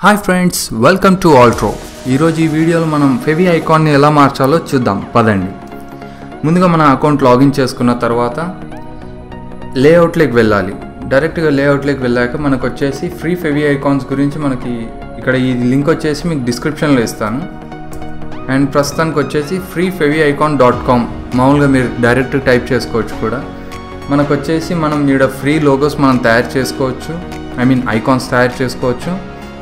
Hi friends, welcome to Altro. ఈరోజు ఈ వీడియోలో మనం ఫెవి ఐకాన్ని ఎలా మార్చాలో చూద్దాం పదండి. ముందుగా మన అకౌంట్ లాగిన్ చేసుకున్న తర్వాత లేఅవుట్లోకి వెళ్ళాలి. డైరెక్ట్గా లేఅవుట్లోకి వెళ్ళాక మనకు వచ్చేసి ఫ్రీ ఫెవి ఐకాన్స్ గురించి మనకి ఇక్కడ ఈ లింక్ వచ్చేసి మీకు డిస్క్రిప్షన్లో ఇస్తాను. అండ్ ప్రస్తుతానికి వచ్చేసి freefeviicon.com మామూలుగా మీరు డైరెక్ట్ టైప్ చేసుకోవచ్చు కూడా. మనకు వచ్చేసి మనం ఇక్కడ ఫ్రీ లోగోస్ మనం తయారు చేసుకోవచ్చు, ఐకాన్స్ తయారు చేసుకోవచ్చు,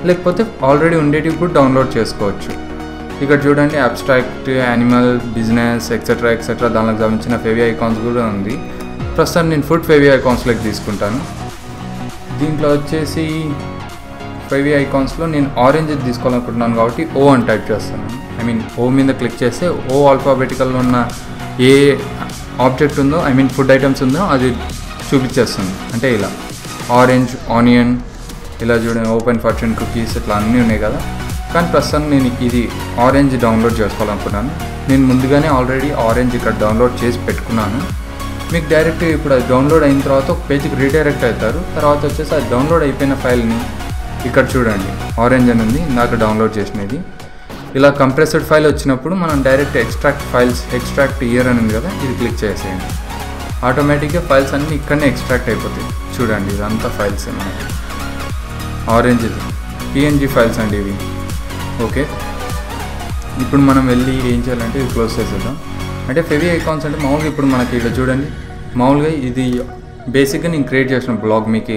లేకపోతే ఆల్రెడీ ఉండేటివి కూడా డౌన్లోడ్ చేసుకోవచ్చు. ఇక్కడ చూడండి, అబ్స్ట్రాక్ట్, యానిమల్, బిజినెస్ ఎక్సెట్రా దానికి సంబంధించిన ఫెవి ఐకాన్స్ కూడా ఉంది. ప్రస్తుతం నేను ఫుడ్ ఫెవి ఐకాన్స్లోకి తీసుకుంటాను. దీంట్లో వచ్చేసి ఫెవి ఐకాన్స్లో నేను ఆరెంజ్ తీసుకోవాలనుకుంటున్నాను కాబట్టి ఓ అని టైప్ చేస్తాను. ఓ మీద క్లిక్ చేస్తే ఓ ఆల్ఫాబెటికల్లో ఉన్న ఏ ఆబ్జెక్ట్ ఉందో ఫుడ్ ఐటమ్స్ ఉందో అది చూపించేస్తుంది. అంటే ఇలా ఆరెంజ్, ఆనియన్, ఇలా చూడండి, ఓపెన్ ఫార్చ్యూన్ కుకీస్, ఇట్లా అన్నీ ఉన్నాయి కదా. కానీ ప్రస్తుతం నేను ఇది ఆరెంజ్ డౌన్లోడ్ చేసుకోవాలనుకున్నాను. నేను ముందుగానే ఆల్రెడీ ఆరెంజ్ ఇక్కడ డౌన్లోడ్ చేసి పెట్టుకున్నాను. మీకు డైరెక్ట్ ఇప్పుడు అది డౌన్లోడ్ అయిన తర్వాత ఒక పేజ్కి రీడైరెక్ట్ అవుతారు. తర్వాత వచ్చేసి అది డౌన్లోడ్ అయిపోయిన ఫైల్ని ఇక్కడ చూడండి, ఆరెంజ్ అని ఉంది, ఇందాక డౌన్లోడ్ చేసినది. ఇలా కంప్రెస్డ్ ఫైల్ వచ్చినప్పుడు మనం డైరెక్ట్ ఎక్స్ట్రాక్ట్ ఇయర్ అని ఉంది కదా, ఇది క్లిక్ చేసేయండి. ఆటోమేటిక్గా ఫైల్స్ అన్నీ ఇక్కడనే ఎక్స్ట్రాక్ట్ అయిపోతాయి. చూడండి, ఇదంతా ఫైల్స్ మనకి ఆరెంజ్ PNG ఫైల్స్ అండి ఇవి. ఓకే, ఇప్పుడు మనం వెళ్ళి ఏం చేయాలంటే ఇది క్లోజ్ చేసేద్దాం. అంటే ఫెవి ఐకాన్స్ అంటే మామూలుగా ఇప్పుడు మనకి ఇక్కడ చూడండి, మామూలుగా ఇది బేసిక్గా నేను క్రియేట్ చేసిన బ్లాగ్, మీకు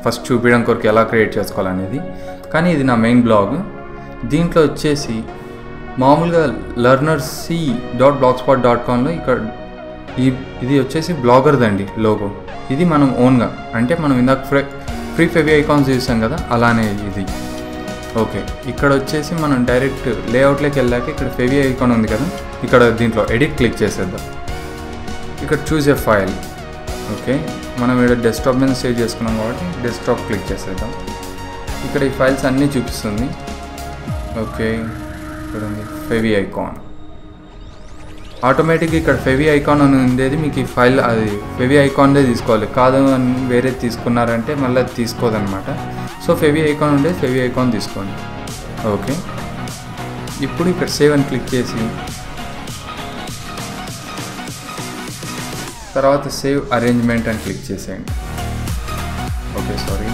ఫస్ట్ చూపించడం కొరకు ఎలా క్రియేట్ చేసుకోవాలనేది. కానీ ఇది నా మెయిన్ బ్లాగ్. దీంట్లో వచ్చేసి మామూలుగా learnerc.blogspot.comలో ఇక్కడ ఇది వచ్చేసి బ్లాగర్దండి లోగో. ఇది మనం ఓన్గా, అంటే మనం ఇందాక ఫ్రీ ఫెవి ఐకాన్స్ చూసాం కదా, అలానే ఇది. ఓకే, ఇక్కడ వచ్చేసి మనం డైరెక్ట్ లేఅవుట్లోకి వెళ్ళాక ఇక్కడ ఫెవి ఐకాన్ ఉంది కదా, ఇక్కడ దీంట్లో ఎడిట్ క్లిక్ చేసేద్దాం. ఇక్కడ చూస్ ఏ ఫైల్. ఓకే, మనం ఇక్కడ డెస్క్టాప్ మీద సేవ్ చేసుకున్నాం కాబట్టి డెస్క్టాప్ క్లిక్ చేసేద్దాం. ఇక్కడ ఈ ఫైల్స్ అన్నీ చూపిస్తుంది. ఓకే, ఇక్కడ ఉంది ఫెవి ఐకాన్. ఆటోమేటిక్గా ఇక్కడ ఫెవి ఐకాన్ అని ఉండేది, మీకు ఈ ఫైల్ అది ఫెవి ఐకాన్దే తీసుకోవాలి. కాదు అని వేరే తీసుకున్నారంటే మళ్ళీ అది తీసుకోదన్నమాట. సో ఫెవి ఐకాన్ ఉండేది ఫెవి ఐకాన్ తీసుకోండి. ఓకే, ఇప్పుడు ఇక్కడ సేవ్ అని క్లిక్ చేసి తర్వాత సేవ్ అరేంజ్మెంట్ అని క్లిక్ చేసేయండి. ఓకే, సారీ,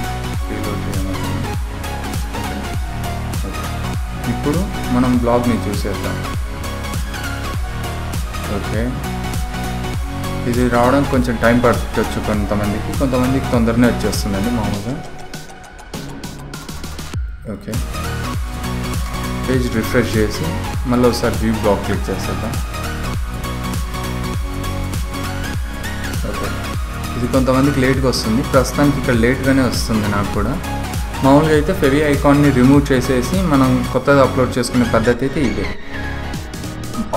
రీలోడ్ చేయమని. ఇప్పుడు మనం బ్లాగ్ని చూసేద్దాం. ఓకే, ఇది రావడానికి కొంచెం టైం పట్టవచ్చు కొంతమందికి తొందరనే వచ్చేస్తుందండి మామూలుగా. ఓకే, పేజ్ రిఫ్రెష్ చేసి మళ్ళీ ఒకసారి వ్యూ బ్లాగ్ క్లిక్ చేసేద్దాం. ఓకే, ఇది కొంతమందికి లేట్గా వస్తుంది, ప్రస్తుతానికి ఇక్కడ లేట్గానే వస్తుంది నాకు కూడా. మామూలుగా అయితే ఫెవి ఐకాన్ని రిమూవ్ చేసేసి మనం కొత్తది అప్లోడ్ చేసుకునే పద్ధతి అయితే ఇదే.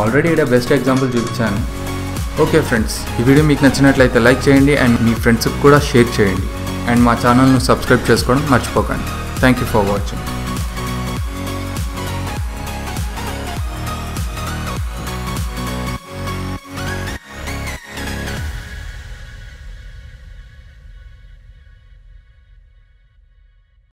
ఆల్రెడీ ఇక్కడ బెస్ట్ ఎగ్జాంపుల్ చూపించాను. ఓకే ఫ్రెండ్స్, ఈ వీడియో మీకు నచ్చినట్లయితే లైక్ చేయండి అండ్ మీ ఫ్రెండ్స్కి కూడా షేర్ చేయండి. అండ్ మా ఛానల్ను సబ్స్క్రైబ్ చేసుకోవడం మర్చిపోకండి. Thank you for watching.